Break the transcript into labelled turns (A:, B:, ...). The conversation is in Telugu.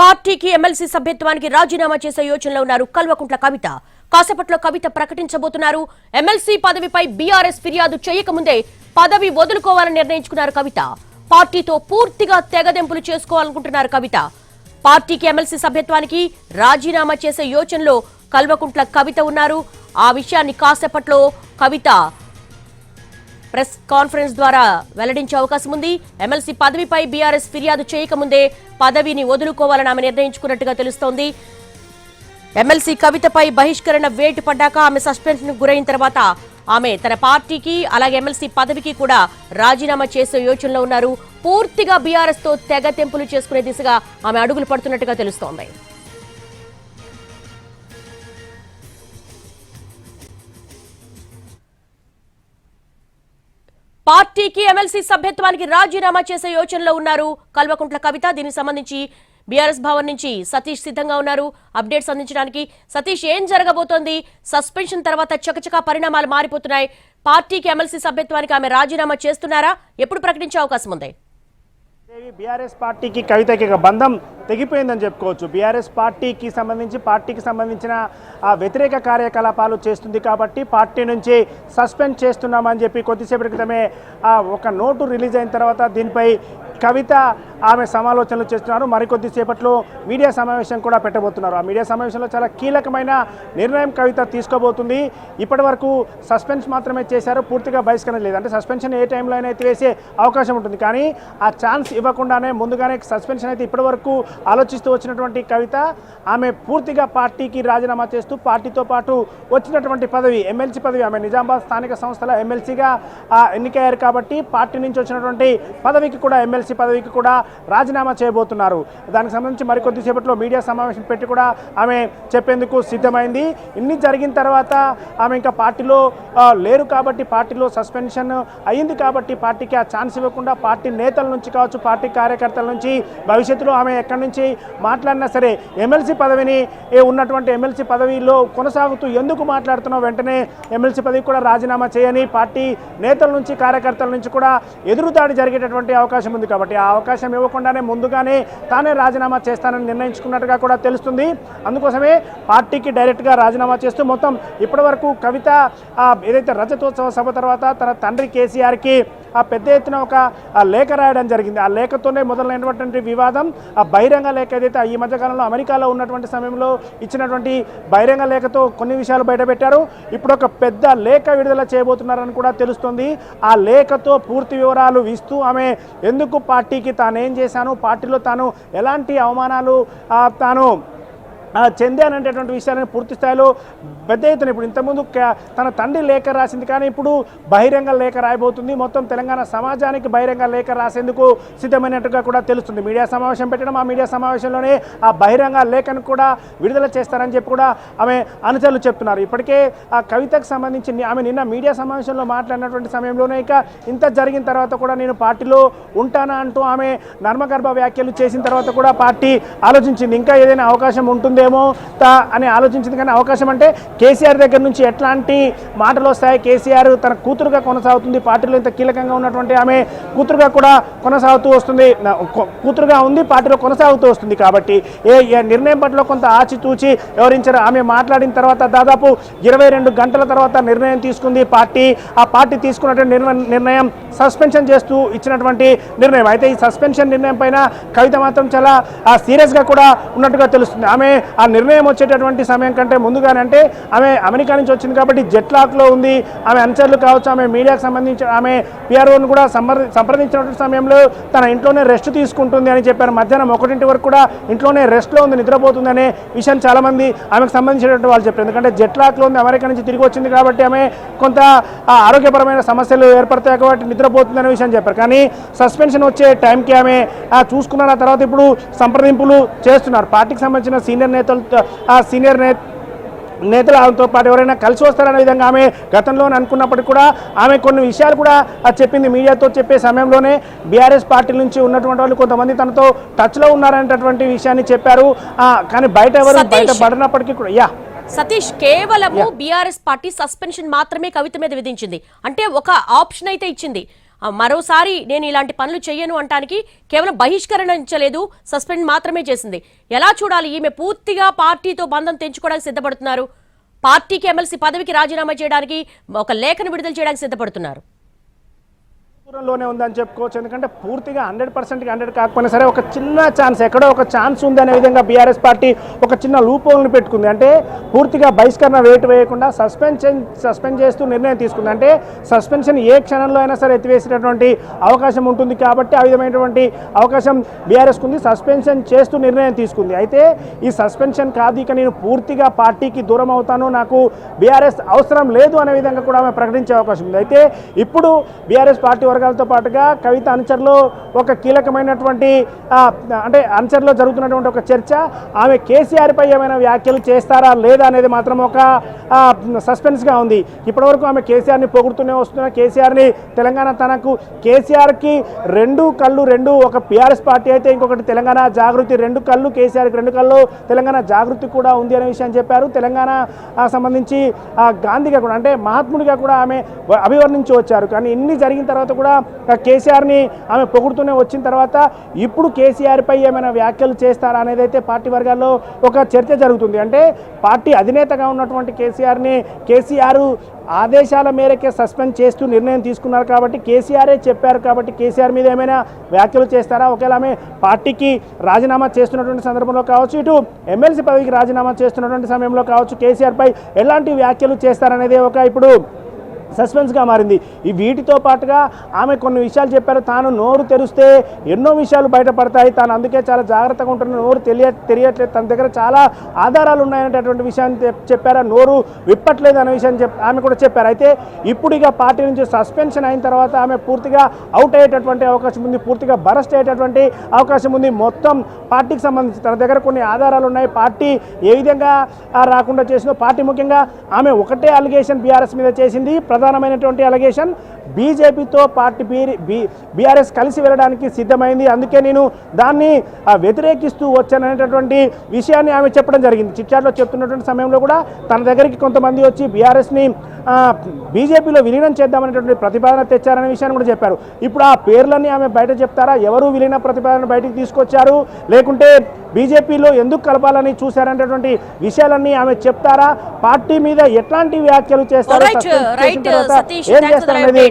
A: పార్టీకి ఎమ్మెల్సీ సభ్యత్వానికి రాజీనామా చేసే యోచనలో ఉన్నారు కల్వకుంట్ల కవిత. కాసేపట్లో కవిత ప్రకటించబోతున్నారు. ఎమ్మెల్సీ పదవిపై బీఆర్ఎస్ ఫిర్యాదు చేయకముందే పదవి వదులుకోవాలని నిర్ణయించుకున్నారు కవిత. పార్టీతో పూర్తిగా తెగదెంపులు చేసుకోవాలనుకుంటున్నారు కవిత. పార్టీకి ఎమ్మెల్సీ సభ్యత్వానికి రాజీనామా చేసే యోచనలో కల్వకుంట్ల కవిత ఉన్నారు. ఆ విషయాన్ని కాసేపట్లో కవిత ప్రెస్ కాన్ఫరెన్స్ ద్వారా వెల్లడించే అవకాశం ఉంది. ఎమ్మెల్సీ పదవిపై బీఆర్ఎస్ ఫిర్యాదు చేయకముందే పదవిని వదులుకోవాలని ఆమె నిర్ణయించుకున్నట్టుగా తెలుస్తోంది. ఎమ్మెల్సీ కవితపై బహిష్కరణ వేటు పడ్డాక ఆమె సస్పెన్షన్ గురైన తర్వాత ఆమె తన పార్టీకి అలాగే ఎమ్మెల్సీ పదవికి కూడా రాజీనామా చేసే యోచనలో ఉన్నారు. పూర్తిగా బీఆర్ఎస్ తో తెగ తెంపులు చేసుకునే దిశగా ఆమె అడుగులు పడుతున్నట్టుగా తెలుస్తోంది. పార్టీకి ఎమ్మెల్సీ సభ్యత్వానికి రాజీనామా చేసే యోచనలో ఉన్నారు కల్వకుంట్ల కవిత. దీనికి సంబంధించి బీఆర్ఎస్ భవన్ నుంచి సతీష్ సిద్ధంగా ఉన్నారు అప్డేట్స్ అందించడానికి. సతీష్, ఏం జరగబోతోంది? సస్పెన్షన్ తర్వాత చకచకా పరిణామాలు మారిపోతున్నాయి. పార్టీకి ఎమ్మెల్సీ సభ్యత్వానికి ఆమె రాజీనామా చేస్తున్నారా? ఎప్పుడు ప్రకటించే అవకాశం ఉంది?
B: బీఆర్ఎస్ పార్టీకి కవితకి బంధం తెగిపోయిందని చెప్పుకోవచ్చు. బీఆర్ఎస్ పార్టీకి సంబంధించిన వ్యతిరేక కార్యకలాపాలు చేస్తుంది కాబట్టి పార్టీ నుంచి సస్పెండ్ చేస్తున్నామని చెప్పి కొద్దిసేపటి క్రితమే ఒక నోటు రిలీజ్ అయిన తర్వాత దీనిపై కవిత ఆమె సమాలోచనలు చేస్తున్నారు. మరికొద్దిసేపట్లో మీడియా సమావేశం కూడా పెట్టబోతున్నారు. ఆ మీడియా సమావేశంలో చాలా కీలకమైన నిర్ణయం కవిత తీసుకోబోతుంది. ఇప్పటి వరకు సస్పెన్స్ మాత్రమే చేశారు, పూర్తిగా బహిష్కరణ లేదు. అంటే సస్పెన్షన్ ఏ టైంలో అయినా ఎత్తివేసే అవకాశం ఉంటుంది, కానీ ఆ ఛాన్స్ ఇవ్వకుండానే ముందుగానే సస్పెన్షన్ అయితే ఇప్పటి వరకు ఆలోచిస్తూ వచ్చినటువంటి కవిత ఆమె పూర్తిగా పార్టీకి రాజీనామా చేస్తూ పార్టీతో పాటు వచ్చినటువంటి పదవి ఎమ్మెల్సీ పదవి, ఆమె నిజామాబాద్ స్థానిక సంస్థల ఎమ్మెల్సీగా ఎన్నికయ్యారు కాబట్టి పార్టీ నుంచి వచ్చినటువంటి పదవికి కూడా ఎమ్మెల్సీ పదవికి కూడా రాజీనామా చేయబోతున్నారు. దానికి సంబంధించి మరికొద్దిసేపట్లో మీడియా సమావేశం పెట్టి కూడా ఆమె చెప్పేందుకు సిద్ధమైంది. ఇన్ని జరిగిన తర్వాత ఆమె ఇంకా పార్టీలో లేరు కాబట్టి, పార్టీలో సస్పెన్షన్ అయ్యింది కాబట్టి పార్టీకి ఆ ఛాన్స్ ఇవ్వకుండా పార్టీ నేతల నుంచి కావచ్చు, పార్టీ కార్యకర్తల నుంచి భవిష్యత్తులో ఆమె ఎక్కడి నుంచి మాట్లాడినా సరే ఎమ్మెల్సీ పదవిని ఉన్నటువంటి ఎమ్మెల్సీ పదవిలో కొనసాగుతూ ఎందుకు మాట్లాడుతున్నావు, వెంటనే ఎమ్మెల్సీ పదవి కూడా రాజీనామా చేయని పార్టీ నేతల నుంచి కార్యకర్తల నుంచి కూడా ఎదురుదాడి జరిగేటటువంటి అవకాశం ఉంది. కాబట్టి ఆ అవకాశం ఇవ్వకుండానే ముందుగానే తానే రాజీనామా చేస్తానని నిర్ణయించుకున్నట్టుగా కూడా తెలుస్తుంది. అందుకోసమే పార్టీకి డైరెక్ట్గా రాజీనామా చేస్తూ మొత్తం ఇప్పటి వరకు కవిత ఏదైతే రజతోత్సవ సభ తర్వాత తన తండ్రి కేసీఆర్కి పెద్ద ఎత్తున ఒక లేఖ రాయడం జరిగింది. ఆ లేఖతోనే మొదలైనటువంటి వివాదం, ఆ బహిరంగ లేఖ ఏదైతే ఈ మధ్యకాలంలో అమెరికాలో ఉన్నటువంటి సమయంలో ఇచ్చినటువంటి బహిరంగ లేఖతో కొన్ని విషయాలు బయటపెట్టారు. ఇప్పుడు ఒక పెద్ద లేఖ విడుదల చేయబోతున్నారని కూడా తెలుస్తుంది. ఆ లేఖతో పూర్తి వివరాలు ఇస్తూ ఆమె ఎందుకు పార్టీకి తానేం చేశాను, పార్టీలో తాను ఎలాంటి అవమానాలు తాను చెందాననేటువంటి విషయాలను పూర్తి స్థాయిలో పెద్ద ఎత్తున ఇప్పుడు ఇంతకుముందు తన తండ్రి లేఖ రాసింది, కానీ ఇప్పుడు బహిరంగ లేఖ రాయబోతుంది. మొత్తం తెలంగాణ సమాజానికి బహిరంగ లేఖ రాసేందుకు సిద్ధమైనట్టుగా కూడా తెలుస్తుంది. మీడియా సమావేశం పెట్టడం, ఆ మీడియా సమావేశంలోనే ఆ బహిరంగ లేఖను కూడా విడుదల చేస్తారని చెప్పి కూడా ఆమె అనుచరులు చెప్తున్నారు. ఇప్పటికే ఆ కవితకు సంబంధించి ఆమె నిన్న మీడియా సమావేశంలో మాట్లాడినటువంటి సమయంలోనే ఇక ఇంత జరిగిన తర్వాత కూడా నేను పార్టీలో ఉంటానా అంటూ ఆమె నర్మగర్భ వ్యాఖ్యలు చేసిన తర్వాత కూడా పార్టీ ఆలోచించింది ఇంకా ఏదైనా అవకాశం ఉంటుందేమో అని ఆలోచించింది. కానీ అవకాశం అంటే కేసీఆర్ దగ్గర నుంచి ఎట్లాంటి మాటలు వస్తాయి, కేసీఆర్ తన కూతురుగా కొనసాగుతుంది, పార్టీలో ఇంత కీలకంగా ఉన్నటువంటి ఆమె కూతురుగా కూడా కొనసాగుతూ వస్తుంది, కూతురుగా ఉంది, పార్టీలో కొనసాగుతూ వస్తుంది. కాబట్టి ఏ నిర్ణయం పట్ల కొంత ఆచితూచి వివరించారు. ఆమె మాట్లాడిన తర్వాత దాదాపు 22 గంటల తర్వాత నిర్ణయం తీసుకుంది పార్టీ. ఆ పార్టీ తీసుకున్నటువంటి నిర్ణయం సస్పెన్షన్ చేస్తూ ఇచ్చినటువంటి నిర్ణయం. అయితే ఈ సస్పెన్షన్ నిర్ణయం పైన కవిత మాత్రం చాలా సీరియస్గా కూడా ఉన్నట్టుగా తెలుస్తుంది. ఆమె ఆ నిర్ణయం వచ్చేటటువంటి సమయం కంటే ముందుగానే, అంటే ఆమె అమెరికా నుంచి వచ్చింది కాబట్టి జెట్ లాక్లో ఉంది, ఆమె అనుచరులు కావచ్చు, ఆమె మీడియాకు సంబంధించి ఆమె పిఆర్ఓను కూడా సంప్రదించినటువంటి సమయంలో తన ఇంట్లోనే రెస్ట్ తీసుకుంటుంది అని చెప్పారు. మధ్యాహ్నం 1 వరకు కూడా ఇంట్లోనే రెస్ట్లో ఉంది, నిద్రపోతుంది అనే విషయం చాలామంది ఆమెకు సంబంధించినటువంటి వాళ్ళు చెప్పారు. ఎందుకంటే జెట్ లాక్లో ఉంది, అమెరికా నుంచి తిరిగి వచ్చింది కాబట్టి ఆమె కొంత ఆరోగ్యపరమైన సమస్యలు ఏర్పడతాయి కాబట్టి నిద్రపోతుంది అనే విషయం చెప్పారు. కానీ సస్పెన్షన్ వచ్చే టైంకి ఆమె చూసుకున్న తర్వాత ఇప్పుడు సంప్రదింపులు చేస్తున్నారు. పార్టీకి సంబంధించిన సీనియర్ నేతలతో పాటు ఎవరైనా కలిసి వస్తారనే విధంగా ఆమె గతంలో అనుకున్నప్పటికీ కూడా ఆమె కొన్ని విషయాలు కూడా చెప్పింది. మీడియాతో చెప్పే సమయంలోనే బీఆర్ఎస్ పార్టీ నుంచి ఉన్నటువంటి వాళ్ళు కొంతమంది తనతో టచ్లో ఉన్నారనేటటువంటి విషయాన్ని చెప్పారు. కానీ బయట ఎవరు బయటపడినప్పటికీ కూడా
A: సతీష్, కేవలము బీఆర్ఎస్ పార్టీ సస్పెన్షన్ మాత్రమే కవిత మీద విధించింది. అంటే ఒక ఆప్షన్ అయితే ఇచ్చింది, మరోసారి నేను ఇలాంటి పనులు చెయ్యను అంటానికి కేవలం బహిష్కరించలేదు, సస్పెండ్ మాత్రమే చేసింది. ఎలా చూడాలి? ఈమె పూర్తిగా పార్టీతో బంధం తెంచుకోవడానికి సిద్ధపడుతున్నారు. పార్టీకి ఎమ్మెల్సీ పదవికి రాజీనామా చేయడానికి ఒక లేఖను విడుదల చేయడానికి సిద్ధపడుతున్నారు.
B: దూరంలోనే ఉందని చెప్పుకోవచ్చు. ఎందుకంటే పూర్తిగా 100%కి 100 కాకపోయినా సరే ఒక చిన్న ఛాన్స్, ఎక్కడో ఒక ఛాన్స్ ఉంది అనే విధంగా బీఆర్ఎస్ పార్టీ ఒక చిన్న లూప్ హోల్ని పెట్టుకుంది. అంటే పూర్తిగా బహిష్కరణ వేటు వేయకుండా సస్పెండ్ చేస్తూ నిర్ణయం తీసుకుంది. అంటే సస్పెన్షన్ ఏ క్షణంలో అయినా సరే ఎత్తివేసేటటువంటి అవకాశం ఉంటుంది కాబట్టి ఆ విధమైనటువంటి అవకాశం బీఆర్ఎస్కు ఉంది. సస్పెన్షన్ చేస్తూ నిర్ణయం తీసుకుంది. అయితే ఈ సస్పెన్షన్ కాదు, ఇక నేను పూర్తిగా పార్టీకి దూరం అవుతాను, నాకు బీఆర్ఎస్ అవసరం లేదు అనే విధంగా కూడా ఆమె ప్రకటించే అవకాశం ఉంది. అయితే ఇప్పుడు బీఆర్ఎస్ పార్టీ వర్గాలతో పాటుగా కవిత అనుచరులు ఒక కీలకమైనటువంటి అంటే అనుచరులో జరుగుతున్నటువంటి ఒక చర్చ, ఆమె కేసీఆర్ పై ఏమైనా వ్యాఖ్యలు చేస్తారా లేదా అనేది మాత్రం ఒక సస్పెన్స్గా ఉంది. ఇప్పటివరకు ఆమె కేసీఆర్ని పొగుడుతూనే వస్తున్నా, కేసీఆర్ని తెలంగాణ తనకు కేసీఆర్కి రెండు కళ్ళు, ఒక బీఆర్ఎస్ పార్టీ అయితే ఇంకొకటి తెలంగాణ జాగృతి, రెండు కళ్ళు కేసీఆర్కి, రెండు కళ్ళు తెలంగాణ జాగృతి కూడా ఉంది అనే విషయాన్ని చెప్పారు. తెలంగాణ సంబంధించి గాంధీగా కూడా అంటే మహాత్ముడిగా కూడా ఆమె అభివర్ణించి వచ్చారు. కానీ ఇన్ని జరిగిన తర్వాత కూడా కేసీఆర్ని ఆమె పొగుడుతూనే వచ్చిన తర్వాత ఇప్పుడు కేసీఆర్ పై ఏమైనా వ్యాఖ్యలు చేస్తారా అనేది అయితే పార్టీ వర్గాల్లో ఒక చర్చ జరుగుతుంది. అంటే పార్టీ అధినేతగా ఉన్నటువంటి కేసీఆర్ ఆదేశాల మేరకే సస్పెండ్ చేస్తూ నిర్ణయం తీసుకున్నారు కాబట్టి, కేసీఆరే చెప్పారు కాబట్టి కేసీఆర్ మీద ఏమైనా వ్యాఖ్యలు చేస్తారా? ఒకవేళ ఆమె పార్టీకి రాజీనామా చేస్తున్నటువంటి సందర్భంలో కావచ్చు, ఇటు ఎమ్మెల్సీ పదవికి రాజీనామా చేస్తున్నటువంటి సమయంలో కావచ్చు, కేసీఆర్ పై ఎలాంటి వ్యాఖ్యలు చేస్తారనేది ఒక ఇప్పుడు సస్పెన్స్గా మారింది. ఈ వీటితో పాటుగా ఆమె కొన్ని విషయాలు చెప్పారు. తాను నోరు తెరిస్తే ఎన్నో విషయాలు బయటపడతాయి, తాను అందుకే చాలా జాగ్రత్తగా ఉంటున్న, నోరు తెలియట్లేదు, తన దగ్గర చాలా ఆధారాలు ఉన్నాయనేటటువంటి విషయాన్ని చెప్పారు. నోరు విప్పట్లేదు అనే విషయాన్ని ఆమె కూడా చెప్పారు. అయితే ఇప్పుడు ఇక పార్టీ నుంచి సస్పెన్షన్ అయిన తర్వాత ఆమె పూర్తిగా అవుట్ అయ్యేటటువంటి అవకాశం ఉంది, పూర్తిగా బరస్ట్ అయ్యేటటువంటి అవకాశం ఉంది. మొత్తం పార్టీకి సంబంధించి తన దగ్గర కొన్ని ఆధారాలు ఉన్నాయి. పార్టీ ఏ విధంగా రాకుండా చేసిందో, పార్టీ ముఖ్యంగా ఆమె ఒకటే అలిగేషన్ బీఆర్ఎస్ మీద చేసింది, ప్రధానమైనటువంటి అలిగేషన్ బీజేపీతో పార్టీ బీఆర్ఎస్ కలిసి వెళ్ళడానికి సిద్ధమైంది, అందుకే నేను దాన్ని వ్యతిరేకిస్తూ వచ్చాననేటటువంటి విషయాన్ని ఆమె చెప్పడం జరిగింది. చిట్చాట్లో చెప్తున్నటువంటి సమయంలో కూడా తన దగ్గరికి కొంతమంది వచ్చి బీఆర్ఎస్ని బీజేపీలో విలీనం చేద్దామనేటువంటి ప్రతిపాదన తెచ్చారనే విషయాన్ని కూడా చెప్పారు. ఇప్పుడు ఆ పేర్లన్నీ ఆమె బయట చెప్తారా? ఎవరు విలీన ప్రతిపాదన బయటకు తీసుకొచ్చారు, లేకుంటే బీజేపీలో ఎందుకు కలపాలని చూశారనేటువంటి విషయాలన్నీ ఆమె చెప్తారా? పార్టీ మీద ఎట్లాంటి వ్యాఖ్యలు చేస్తారో, ఏం చేస్తారనేది